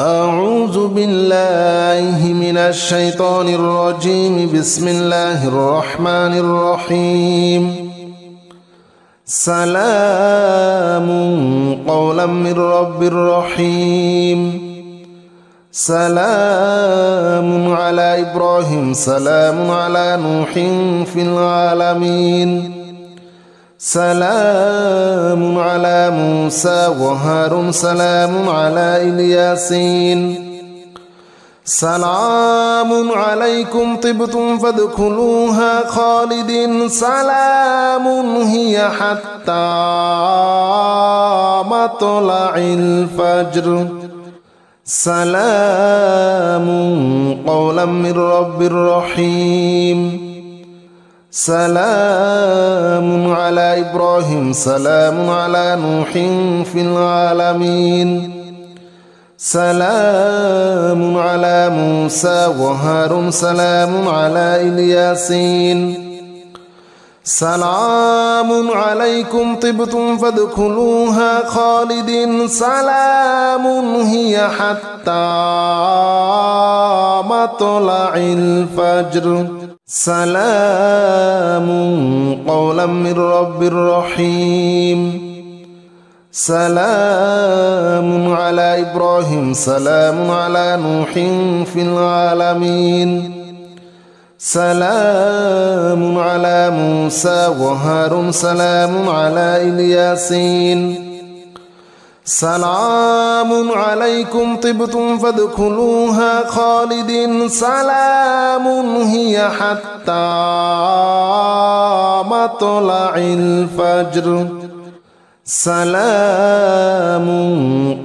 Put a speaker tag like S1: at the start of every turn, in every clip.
S1: أعوذ بالله من الشيطان الرجيم. بسم الله الرحمن الرحيم. سلام قولا من رب رحيم. سلام على إبراهيم. سلام على نوح في العالمين. سلام على موسى وهارون. سلام على الياسين. سلام عليكم طبتم فادخلوها خالدين. سلام هي حتى مطلع الفجر. سلام قولا من رب رحيم. سلام على إبراهيم. سلام على نوح في العالمين. سلام على موسى وهارون. سلام على الياسين. سلام عليكم طبتم فادخلوها خالدين. سلام هي حتى مطلع الفجر. سلام قولا من رب رحيم. سلام على إبراهيم. سلام على نوح في العالمين. سلام على موسى وهارون. سلام على الياسين. سلام عليكم طبتم فادخلوها خالدين. سلام هي حتى مطلع الفجر. سلام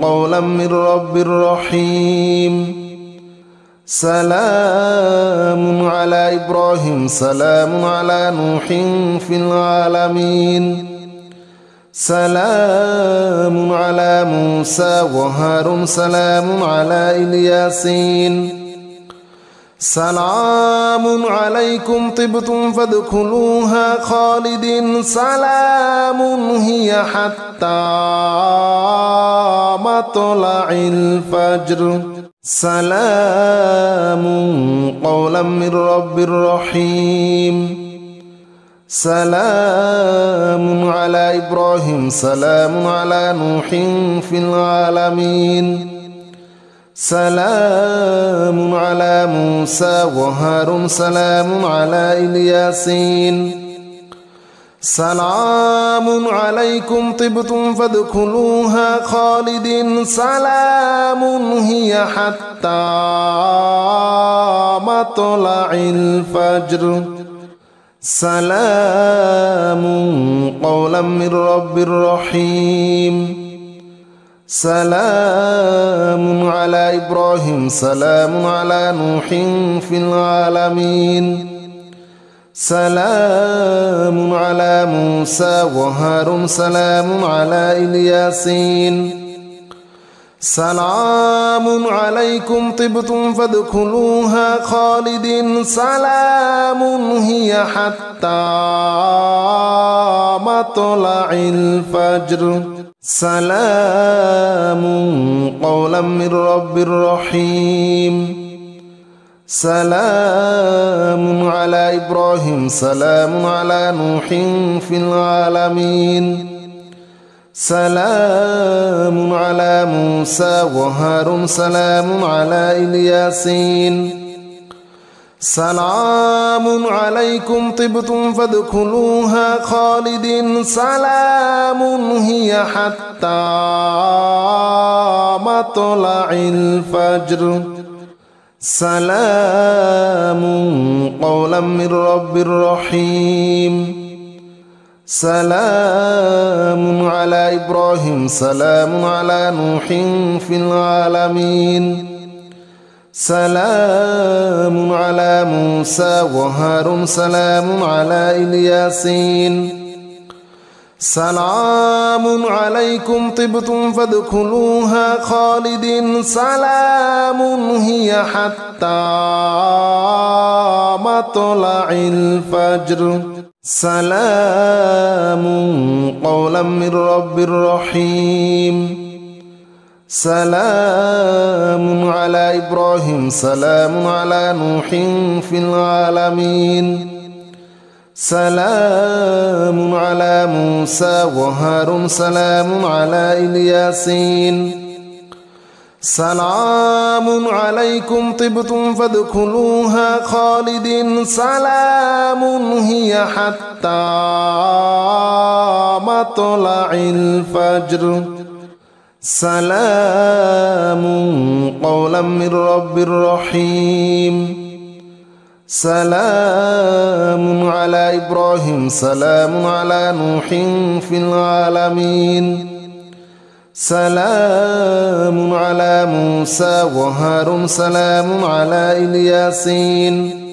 S1: قولا من رب رحيم. سلام على إبراهيم. سلام على نوح في العالمين. سلام على موسى وهارون. سلام على الياسين. سلام عليكم طبتم فادخلوها خالدين. سلام هي حتى مطلع الفجر. سلام قولا من رب رحيم. سلام على إبراهيم. سلام على نوح في العالمين. سلام على موسى وهارون. سلام على الياسين. سلام عليكم طبتم فادخلوها خالدين. سلام هي حتى مطلع الفجر. سلام قولا من رب رحيم. سلام على إبراهيم. سلام على نوح في العالمين. سلام على موسى وهارون. سلام على الياسين. سلام عليكم طبتم فادخلوها خالدين. سلام هي حتى مطلع الفجر. سلام قولا من رب رحيم. سلام على إبراهيم. سلام على نوح في العالمين. سلام على موسى وهارون. سلام على الياسين. سلام عليكم طبتم فادخلوها خالدين. سلام هي حتى مطلع الفجر. سلام قولا من رب رحيم. سلام على إبراهيم. سلام على نوح في العالمين. سلام على موسى وهارون. سلام على الياسين. سلام عليكم طبتم فادخلوها خالدين. سلام هي حتى مطلع الفجر. سلام قولا من رب رحيم. سلام إبراهيم سلام على نوح في العالمين سلام على موسى وهارون سلام على الياسين سلام عليكم طبتم فادخلوها خالدين سلام هي حتى مطلع الفجر سلام قولا من رب رحيم سلام على إبراهيم سلام على نوح في العالمين سلام على موسى وهارون سلام على الياسين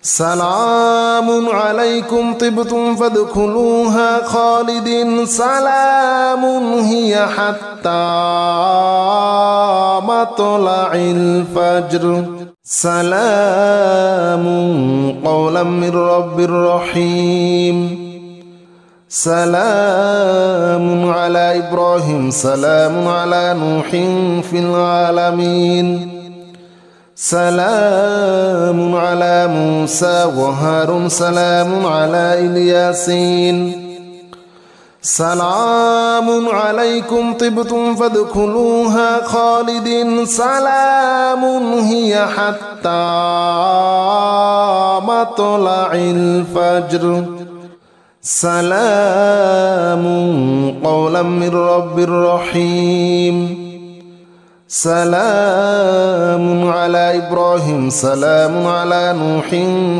S1: سلام عليكم طبتم فادخلوها خالدين سلام هي حتى مطلع الفجر سلام قولا من رب رحيم سلام على إبراهيم سلام على نوح في العالمين سلام على موسى وهارون سلام على الياسين سلام عليكم طبتم فادخلوها خالدين سلام هي حتى مطلع الفجر سلام قولا من رب رحيم سلام على إبراهيم سلام على نوح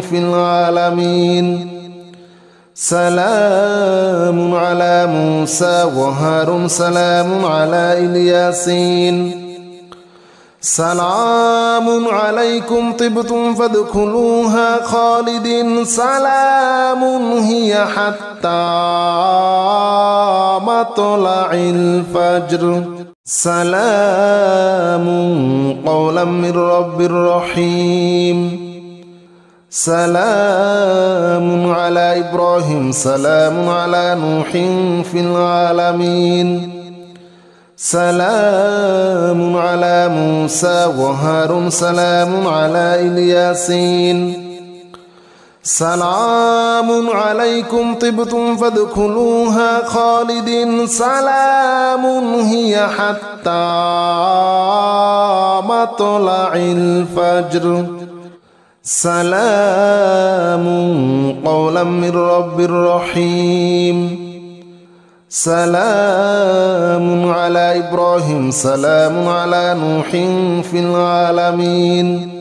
S1: في العالمين سلام على موسى وهارون سلام على الياسين سلام عليكم طبتم فادخلوها خالدين سلام هي حتى مطلع الفجر سلام قولا من رب رحيم سلام على إبراهيم سلام على نوح في العالمين سلام على موسى وهارون سلام على الياسين سلام عليكم طبتم فادخلوها خالدين سلام هي حتى مطلع الفجر سلام قولا من رب رحيم سلام على إبراهيم سلام على نوح في العالمين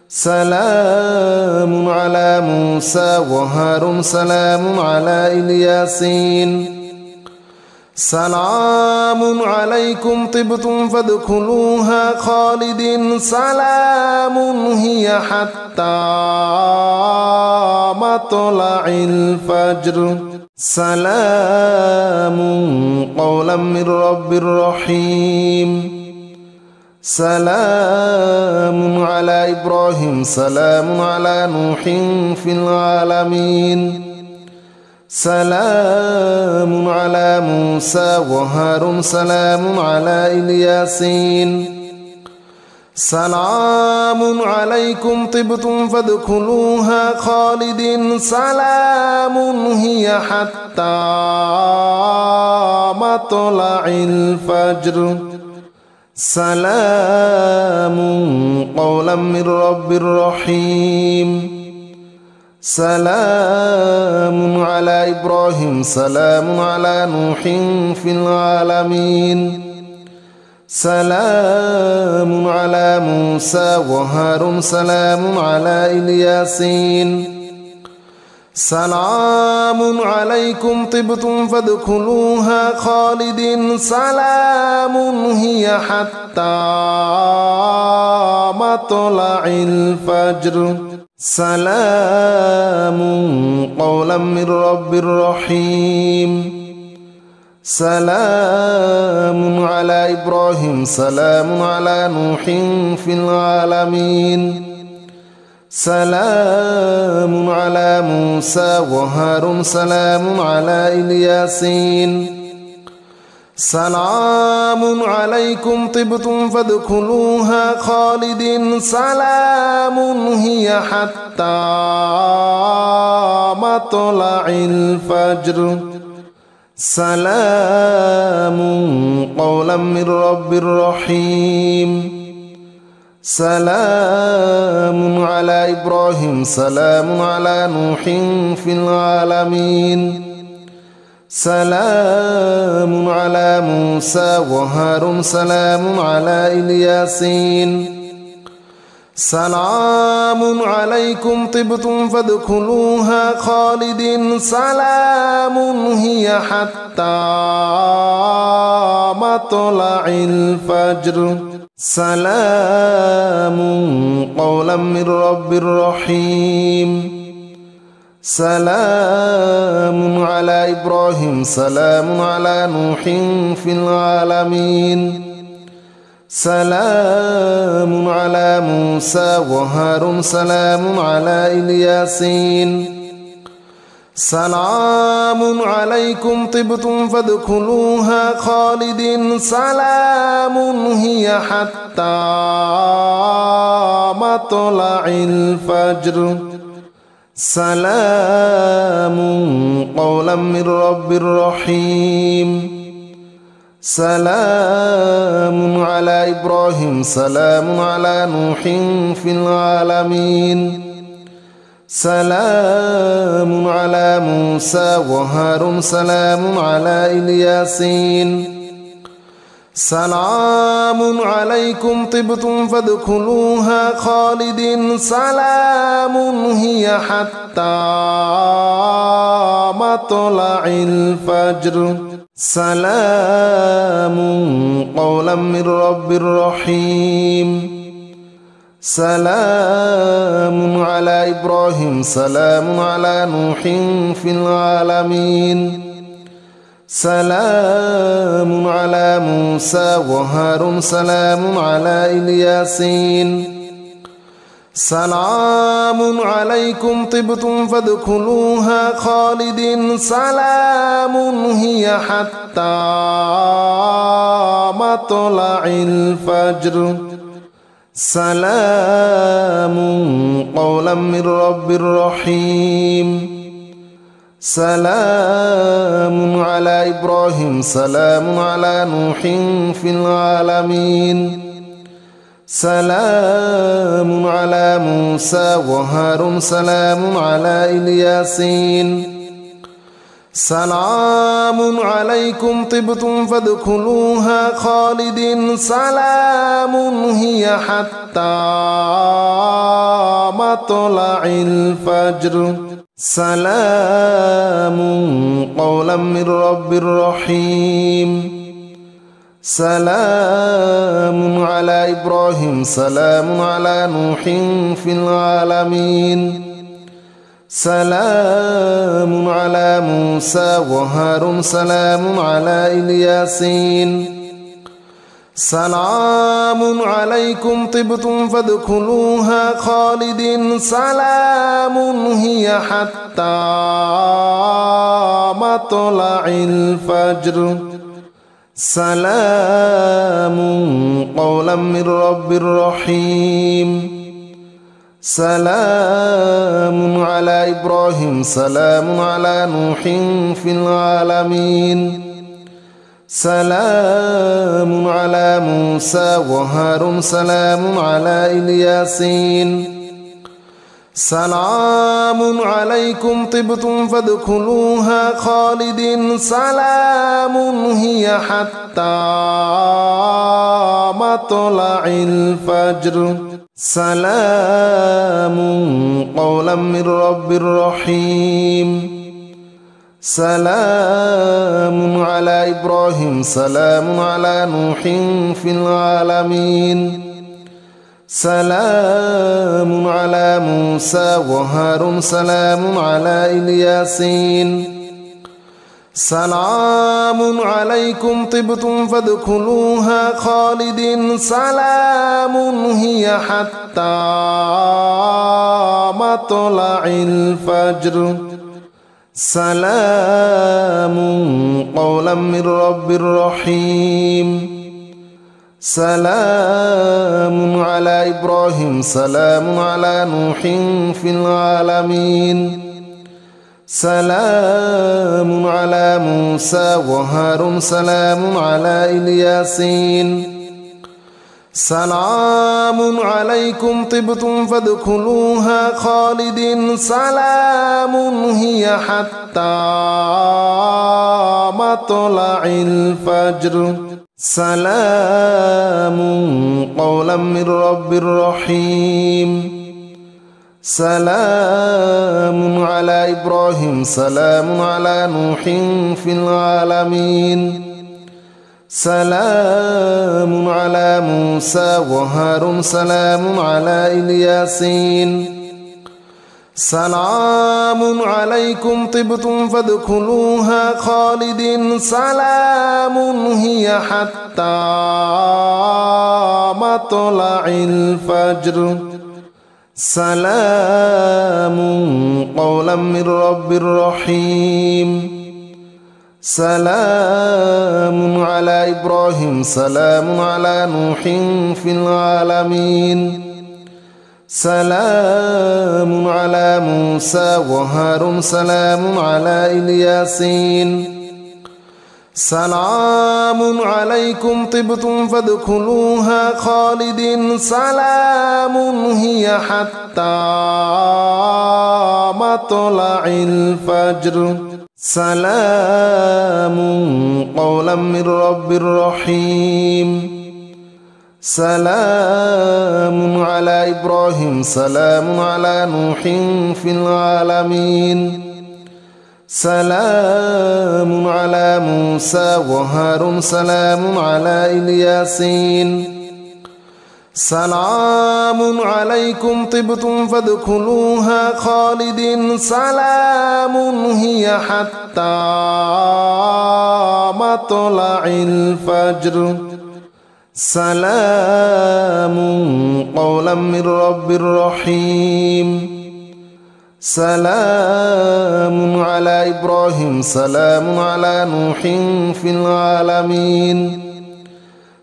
S1: سلام على موسى وهارون سلام على الياسين سلام عليكم طبتم فادخلوها خالدين سلام هي حتى مطلع الفجر سلام قولا من رب رحيم سلام على إبراهيم سلام على نوح في العالمين سلام على موسى وهارون سلام على الياسين سلام عليكم طبتم فادخلوها خالدين سلام هي حتى مطلع الفجر سلام قولا من رب رحيم سلام على إبراهيم سلام على نوح في العالمين سلام على موسى وهارون سلام على الياسين سلام عليكم طبتم فادخلوها خالدين سلام هي حتى مطلع الفجر سلام قولا من رب رحيم سلام على إبراهيم سلام على نوح في العالمين سلام على موسى وهارون سلام على الياسين سلام عليكم طبتم فادخلوها خالدين سلام هي حتى مطلع الفجر سلام قولا من رب رحيم سلام على إبراهيم سلام على نوح في العالمين سلام على موسى وهارون سلام على الياسين سلام عليكم طبتم فادخلوها خالدين سلام هي حتى مطلع الفجر سلام قولا من رب رحيم سلام على إبراهيم سلام على نوح في العالمين سلام على موسى وهارون سلام على الياسين سلام عليكم طبتم فادخلوها خالدين سلام هي حتى مطلع الفجر سلام قولا من رب رحيم سلام على إبراهيم سلام على نوح في العالمين سلام على موسى وهارون سلام على الياسين سلام عليكم طبتم فادخلوها خالدين سلام هي حتى مطلع الفجر سلام قولا من رب رحيم سلام على إبراهيم سلام على نوح في العالمين سلام على موسى وهارون سلام على الياسين سلام عليكم طبتم فادخلوها خالدين سلام هي حتى مطلع الفجر سلام قولا من رب رحيم سلام على إبراهيم سلام على نوح في العالمين سلام على موسى وهارون سلام على الياسين سلام عليكم طبتم فادخلوها خالدين سلام هي حتى مطلع الفجر سلام قولا من رب رحيم سلام على إبراهيم سلام على نوح في العالمين سلام على موسى وهارون سلام على الياسين سلام عليكم طبتم فادخلوها خالدين سلام هي حتى مطلع الفجر سلام قولا من رب رحيم سلام على إبراهيم سلام على نوح في العالمين سلام على موسى وهارون سلام على الياسين سلام عليكم طبتم فادخلوها خالدين سلام هي حتى مطلع الفجر سلام قولا من رب رحيم سلام على إبراهيم سلام على نوح في العالمين سلام على موسى وهارون سلام على الياسين سلام عليكم طبتم فادخلوها خالدين سلام هي حتى مطلع الفجر سلام قولا من رب رحيم سلام على إبراهيم سلام على نوح في العالمين سلام على موسى وهارون سلام على الياسين سلام عليكم طبتم فادخلوها خالدين سلام هي حتى مطلع الفجر سلام قولا من رب رحيم سلام على إبراهيم سلام على نوح في العالمين سلام على موسى وهارون سلام على الياسين سلام عليكم طبتم فادخلوها خالدين سلام هي حتى مطلع الفجر سلام قولا من رب رحيم سلام على إبراهيم سلام على نوح في العالمين سلام على موسى وهارون سلام على الياسين سلام عليكم طبتم فادخلوها خالدين سلام هي حتى مطلع الفجر سلام قولا من رب رحيم سلام على إبراهيم سلام على نوح في العالمين سلام على موسى وهارون سلام على الياسين سلام عليكم طبتم فادخلوها خالدين سلام هي حتى مطلع الفجر سلام قولا من رب رحيم سلام على إبراهيم سلام على نوح في العالمين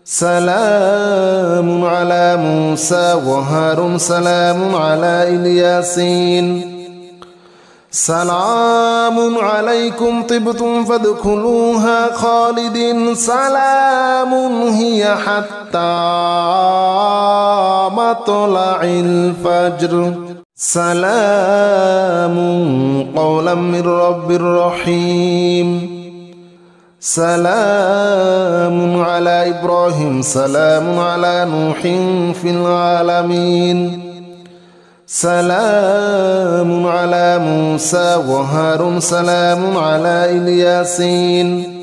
S1: سلام على موسى وهارون سلام على الياسين سلام عليكم طبتم فادخلوها خالدين سلام هي حتى مطلع الفجر سلام قولا من رب رحيم سلام على إبراهيم سلام على نوح في العالمين سلام على موسى وهارون سلام على الياسين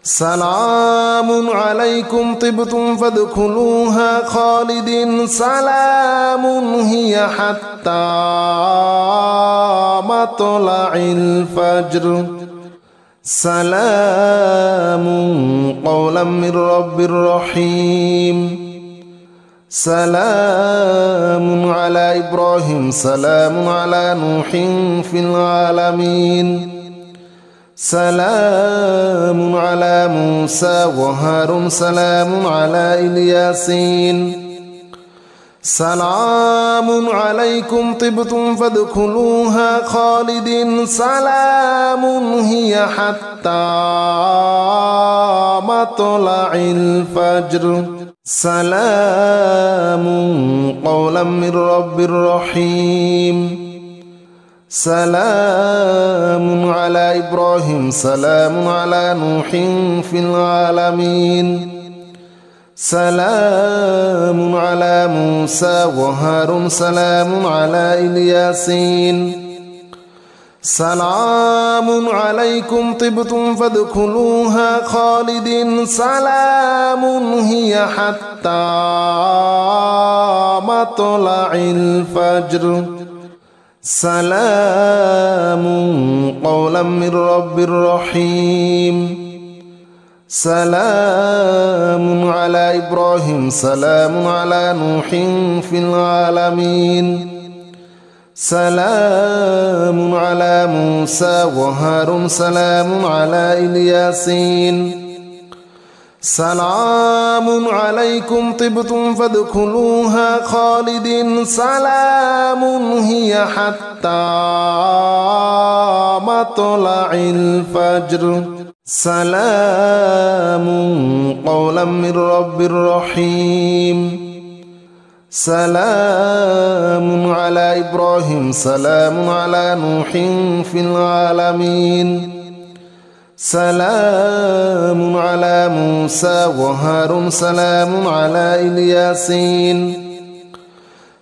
S1: سلام عليكم طبتم فادخلوها خالدين سلام هي حتى مطلع الفجر سلام قولا من رب رحيم سلام على إبراهيم سلام على نوح في العالمين سلام على موسى وهارون سلام على الياسين سلام عليكم طبتم فادخلوها خالدين سلام هي حتى مطلع الفجر سلام قولا من رب رحيم سلام على إبراهيم سلام على نوح في العالمين سلام على موسى وهارون سلام على الياسين سلام عليكم طبتم فادخلوها خالدين سلام هي حتى مطلع الفجر سلام قولا من رب رحيم سلام على إبراهيم سلام على نوح في العالمين سلام على موسى وهارون سلام على الياسين سلام عليكم طبتم فادخلوها خالدين سلام هي حتى مطلع الفجر سلام قولا من رب رحيم سلام على إبراهيم سلام على نوح في العالمين سلام على موسى وهارون سلام على الياسين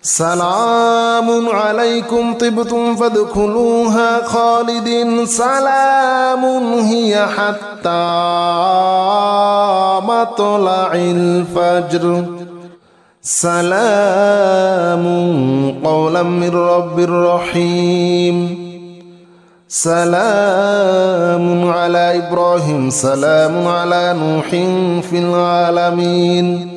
S1: سلام عليكم طبتم فادخلوها خالدين سلام هي حتى مطلع الفجر سلام قولا من رب رحيم سلام على إبراهيم سلام على نوح في العالمين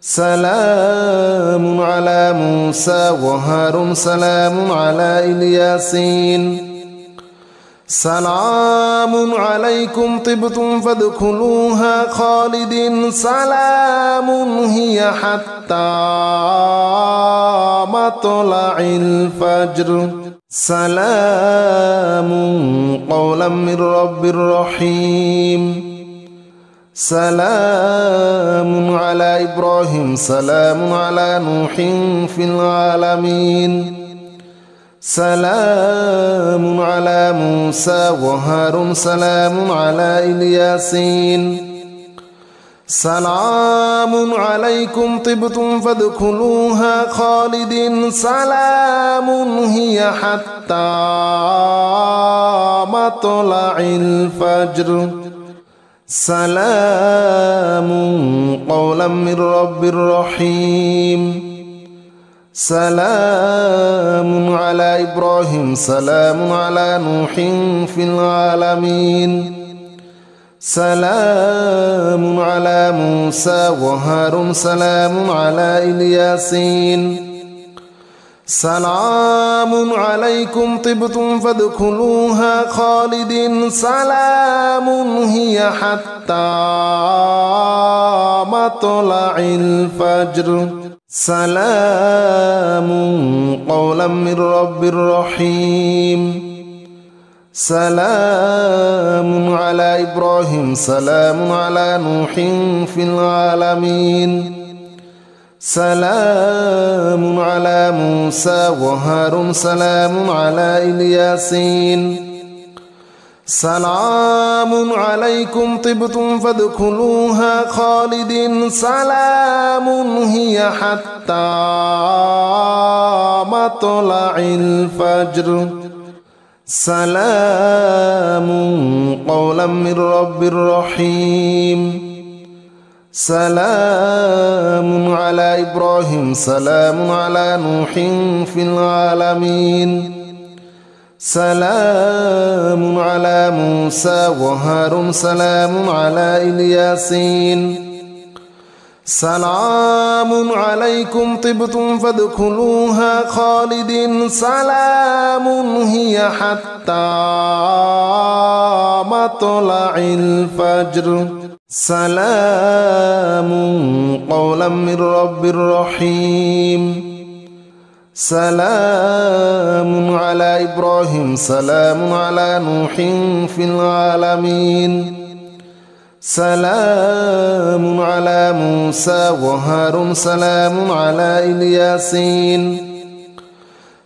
S1: سلام على موسى وهارون سلام على الياسين سلام عليكم طبتم فادخلوها خالدين سلام هي حتى مطلع الفجر سلام قولا من رب رحيم سلام على إبراهيم سلام على نوح في العالمين سلام على موسى وهارون سلام على الياسين سلام عليكم طبتم فادخلوها خالدين سلام هي حتى مطلع الفجر سلام قولا من رب رحيم سلام على إبراهيم سلام على نوح في العالمين سلام على موسى وهارون سلام على الياسين سلام عليكم طبتم فادخلوها خالدين سلام هي حتى مطلع الفجر سلام قولا من رب رحيم سلام على إبراهيم سلام على نوح في العالمين سلام على موسى وهارون سلام على الياسين سلام عليكم طبتم فادخلوها خالدين سلام هي حتى مطلع الفجر سلام قولا من رب رحيم سلام على إبراهيم سلام على نوح في العالمين سلام على موسى وهارون سلام على الياسين سلام عليكم طبتم فادخلوها خالدين سلام هي حتى مطلع الفجر سلام قولا من رب رحيم سلام على إبراهيم سلام على نوح في العالمين سلام على موسى وهارون سلام على الياسين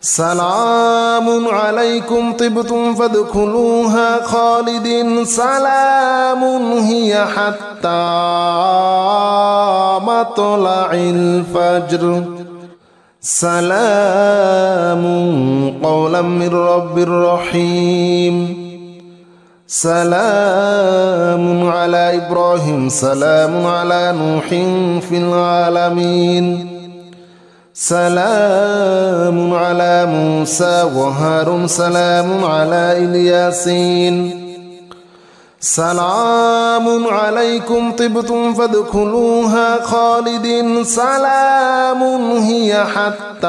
S1: سلام عليكم طبتم فادخلوها خالدين سلام هي حتى مطلع الفجر سلام قولا من رب رحيم سلام على إبراهيم سلام على نوح في العالمين سلام على موسى وهارون سلام على الياسين سلام عليكم طبتم فادخلوها خالدين سلام هي حتى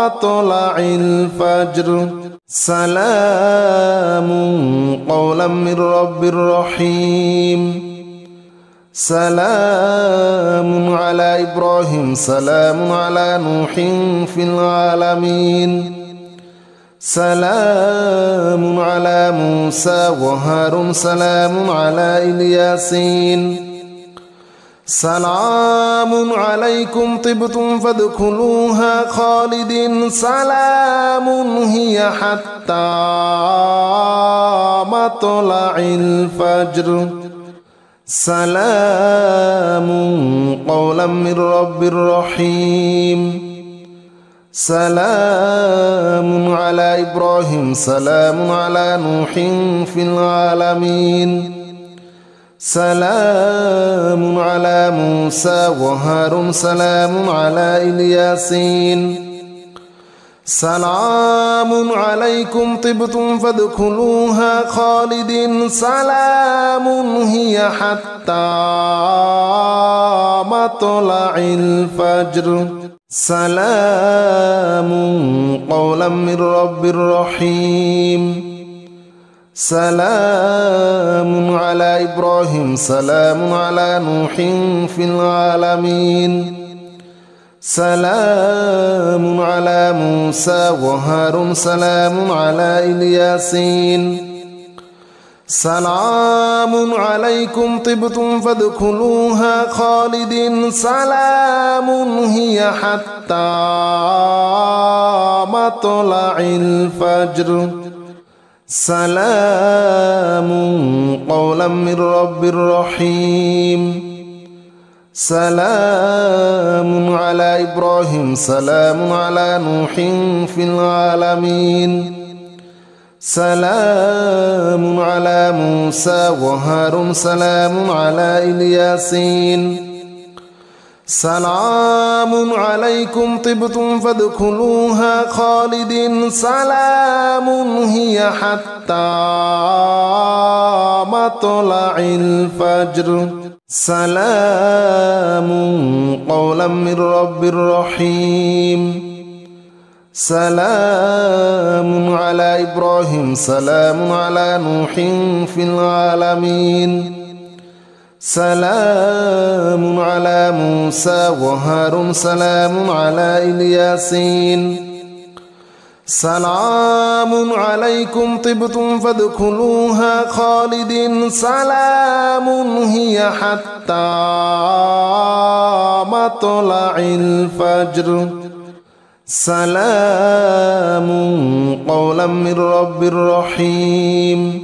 S1: مطلع الفجر سلام قولا من رب رحيم سلام على إبراهيم سلام على نوح في العالمين سلام على موسى وهارون سلام على الياسين سلام عليكم طبتم فادخلوها خالدين سلام هي حتى مطلع الفجر سلام قولا من رب رحيم سلام على إبراهيم سلام على نوح في العالمين سلام على موسى وهارون سلام على الياسين سلام عليكم طبتم فادخلوها خالدين سلام هي حتى مطلع الفجر سلام قولا من رب رحيم سلام على إبراهيم سلام على نوح في العالمين سلام على موسى وهارون سلام على الياسين سلام عليكم طبتم فادخلوها خالدين سلام هي حتى مطلع الفجر سلام قولا من رب رحيم سلام على إبراهيم سلام على نوح في العالمين سلام على موسى وهارون سلام على الياسين سلام عليكم طبتم فادخلوها خالدين سلام هي حتى مطلع الفجر سلام قولا من رب رحيم سلام على إبراهيم سلام على نوح في العالمين سلام على موسى وهارون سلام على الياسين سلام عليكم طبتم فادخلوها خالدين سلام هي حتى مطلع الفجر سلام قولا من رب رحيم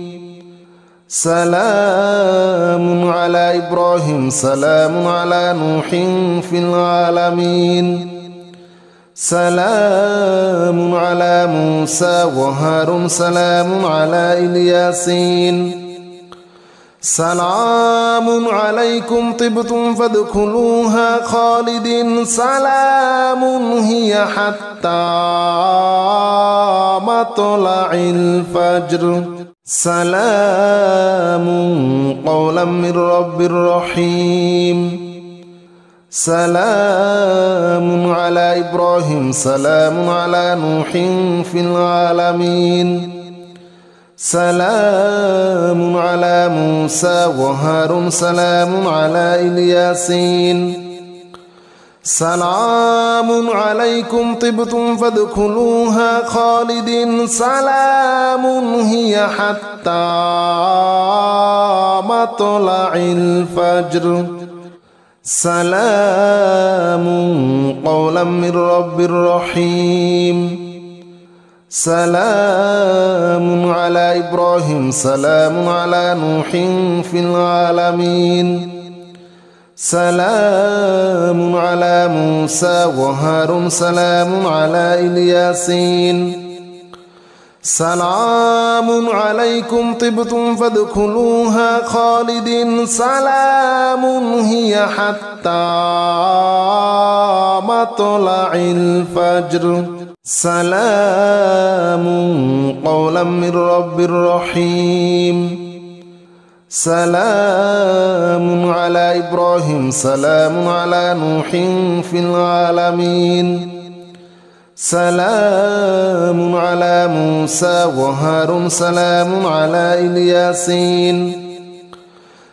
S1: سلام على إبراهيم سلام على نوح في العالمين سلام على موسى وهارون سلام على الياسين سلام عليكم طبتم فادخلوها خالدين سلام هي حتى مطلع الفجر سلام قولا من رب رحيم سلام على إبراهيم سلام على نوح في العالمين سلام على موسى وهارون سلام على الياسين سلام عليكم طبتم فادخلوها خالدين سلام هي حتى مطلع الفجر سلام قولا من رب رحيم سلام على إبراهيم سلام على نوح في العالمين سلام على موسى وهارون سلام على الياسين سلام عليكم طبتم فادخلوها خالدين سلام هي حتى مطلع الفجر سلام قولا من رب رحيم سلام على إبراهيم سلام على نوح في العالمين سلام على موسى وهارون سلام على الياسين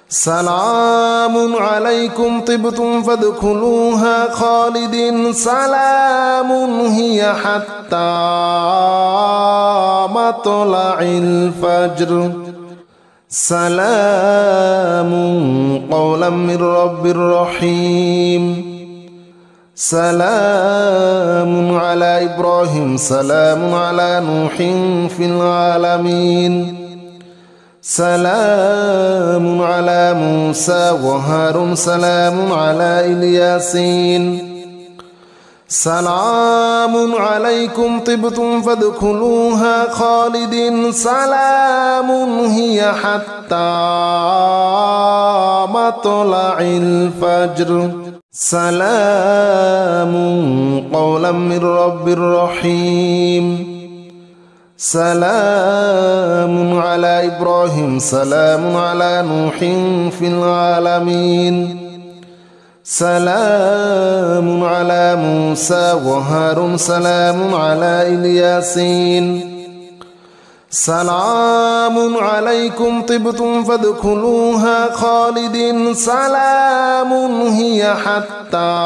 S1: سلام عليكم طبتم فادخلوها خالدين سلام هي حتى مطلع الفجر سلام قولا من رب رحيم سلام على إبراهيم سلام على نوح في العالمين سلام على موسى وهارون سلام على الياسين سلام عليكم طبتم فادخلوها خالدين سلام هي حتى مطلع الفجر سلام قولا من رب رحيم سلام على إبراهيم سلام على نوح في العالمين سلام على موسى وهارون سلام على الياسين سلام عليكم طبتم فادخلوها خالدين سلام هي حتى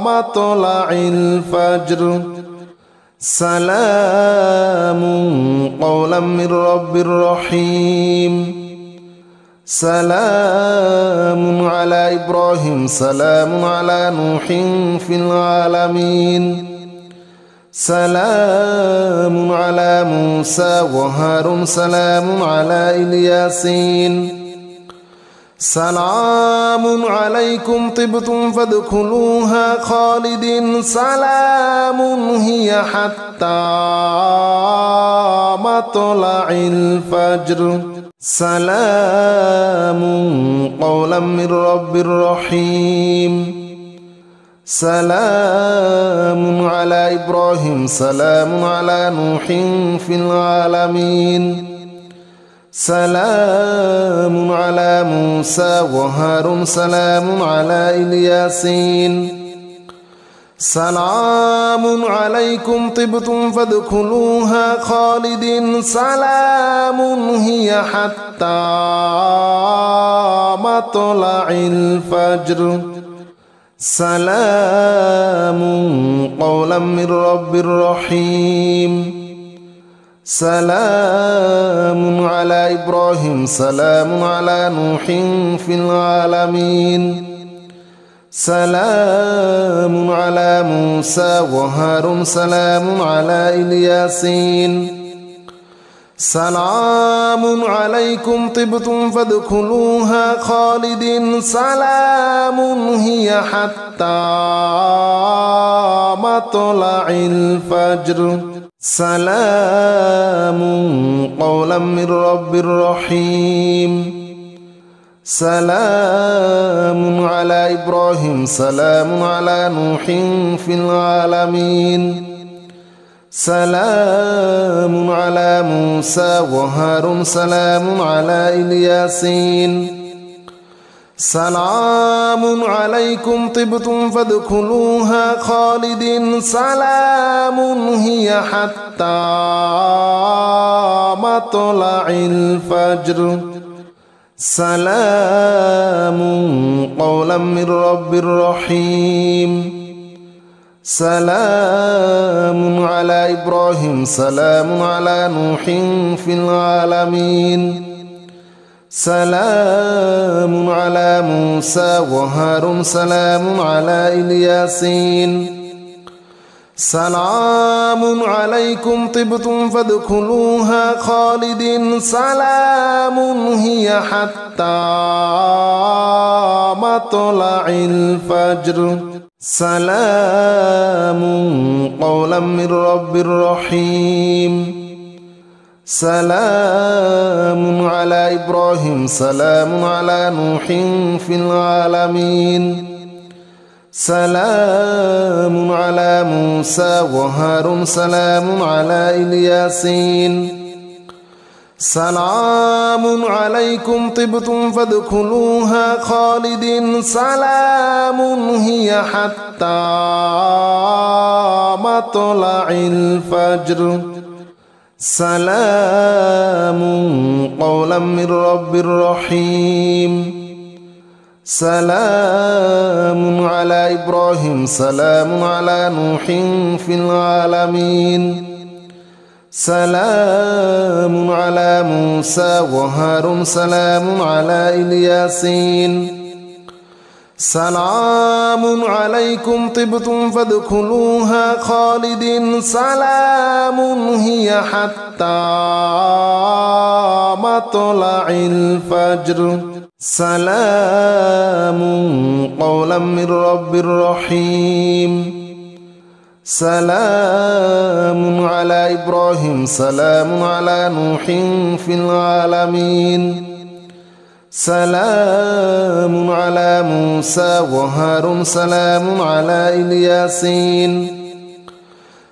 S1: مطلع الفجر سلام قولا من رب رحيم سلام على إبراهيم سلام على نوح في العالمين سلام على موسى وهارون سلام على الياسين سلام عليكم طبتم فادخلوها خالدين سلام هي حتى مطلع الفجر سلام قولا من رب رحيم سلام على إبراهيم سلام على نوح في العالمين سلام على موسى وهارون سلام على الياسين سلام عليكم طبتم فادخلوها خالدين سلام هي حتى مطلع الفجر سلام قولا من رب رحيم سلام على إبراهيم سلام على نوح في العالمين سلام على موسى وهارون سلام على الياسين سلام عليكم طبتم فادخلوها خالدين سلام هي حتى مطلع الفجر سلام قولا من رب رحيم سلام على إبراهيم سلام على نوح في العالمين سلام على موسى وهارون سلام على الياسين سلام عليكم طبتم فادخلوها خالدين سلام هي حتى مطلع الفجر سلام قولا من رب رحيم سلام على إبراهيم سلام على نوح في العالمين سلام على موسى وهارون سلام على الياسين سلام عليكم طبتم فادخلوها خالدين سلام هي حتى مطلع الفجر سلام قولا من رب رحيم سلام على إبراهيم سلام على نوح في العالمين سلام على موسى وهارون سلام على الياسين سلام عليكم طبتم فادخلوها خالدين سلام هي حتى مطلع الفجر سلام قولا من رب رحيم سلام على إبراهيم سلام على نوح في العالمين سلام على موسى وهارون سلام على الياسين سلام عليكم طبتم فادخلوها خالدين سلام هي حتى مطلع الفجر سلام قولا من رب رحيم سلام على إبراهيم سلام على نوح في العالمين سلام على موسى وهارون سلام على الياسين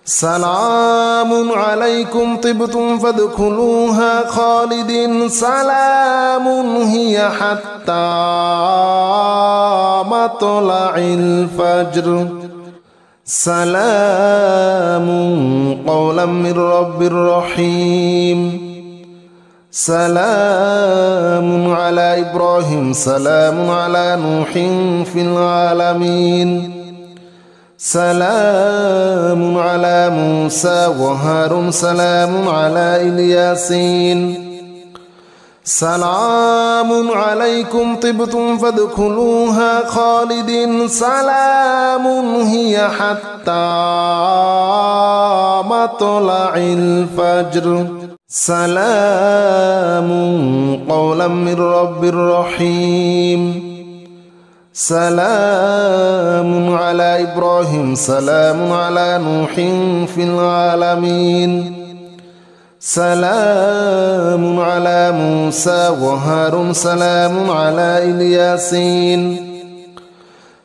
S1: سلام عليكم طبتم فادخلوها خالدين سلام هي حتى مطلع الفجر سلام قولا من رب رحيم سلام على إبراهيم سلام على نوح في العالمين سلام على موسى وهارون سلام على الياسين سلام عليكم طبتم فادخلوها خالدين سلام هي حتى مطلع الفجر سلام قولا من رب رحيم سلام على إبراهيم سلام على نوح في العالمين سلام على موسى وهارون سلام على الياسين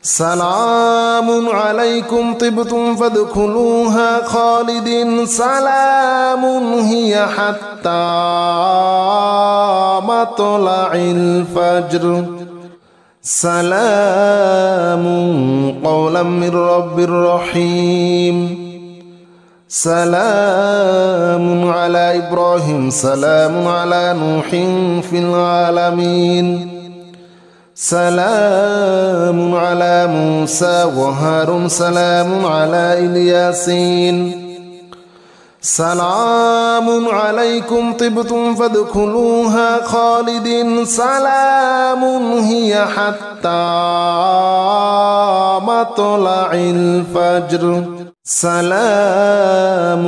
S1: سلام عليكم طبتم فادخلوها خالدين سلام هي حتى مطلع الفجر سلام قولا من رب رحيم سلام على إبراهيم سلام على نوح في العالمين سلام على موسى وهارون سلام على الياسين سلام عليكم طبتم فادخلوها خالدين سلام هي حتى مطلع الفجر سلام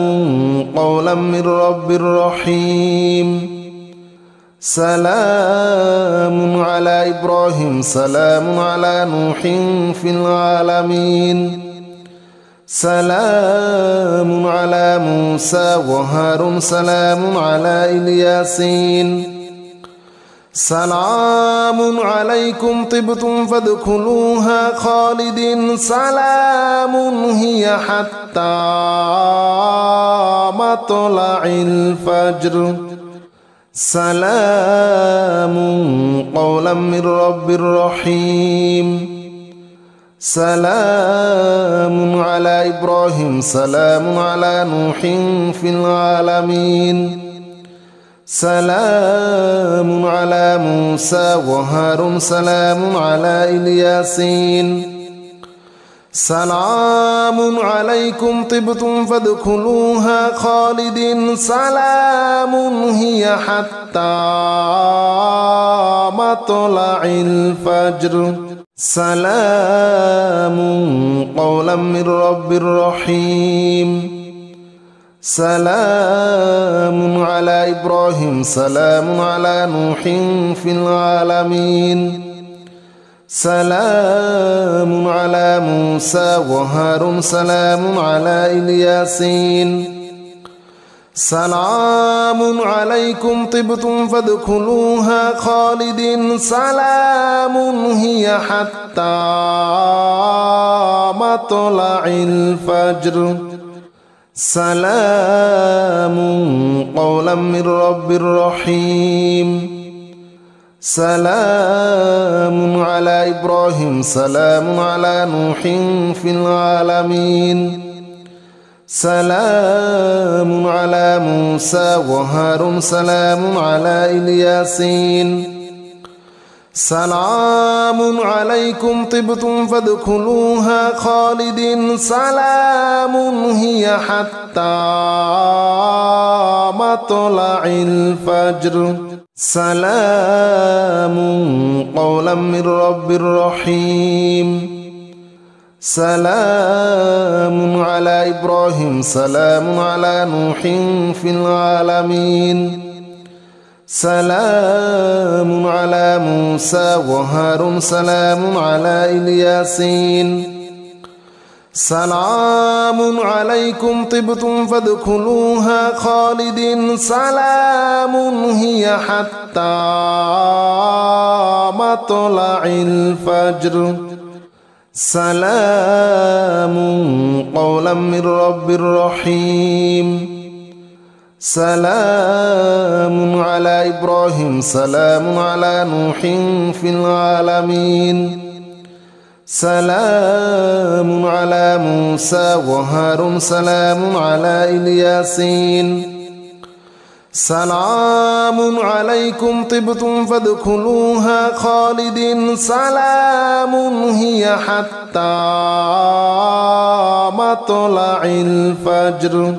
S1: قولا من رب رحيم سلام على إبراهيم سلام على نوح في العالمين سلام على موسى وهارون سلام على الياسين سلام عليكم طبتم فادخلوها خالدين سلام هي حتى مطلع الفجر سلام قولا من رب رحيم سلام على إبراهيم سلام على نوح في العالمين سلام على موسى وهارون سلام على الياسين سلام عليكم طبتم فادخلوها خالدين سلام هي حتى مطلع الفجر سلام قولا من رب رحيم سلام على إبراهيم سلام على نوح في العالمين سلام على موسى وهارون سلام على الياسين سلام عليكم طبتم فادخلوها خالدين سلام هي حتى مطلع الفجر سلام قولا من رب رحيم سلام على إبراهيم سلام على نوح في العالمين سلام على موسى وهارون سلام على الياسين سلام عليكم طبتم فادخلوها خالدين سلام هي حتى مطلع الفجر سلام قولا من رب رحيم سلام على إبراهيم سلام على نوح في العالمين سلام على موسى وهارون سلام على الياسين سلام عليكم طبتم فادخلوها خالدين سلام هي حتى مطلع الفجر سلام قولا من رب رحيم سلام على إبراهيم سلام على نوح في العالمين سلام على موسى وهارون سلام على الياسين سلام عليكم طبتم فادخلوها خالدين سلام هي حتى مطلع الفجر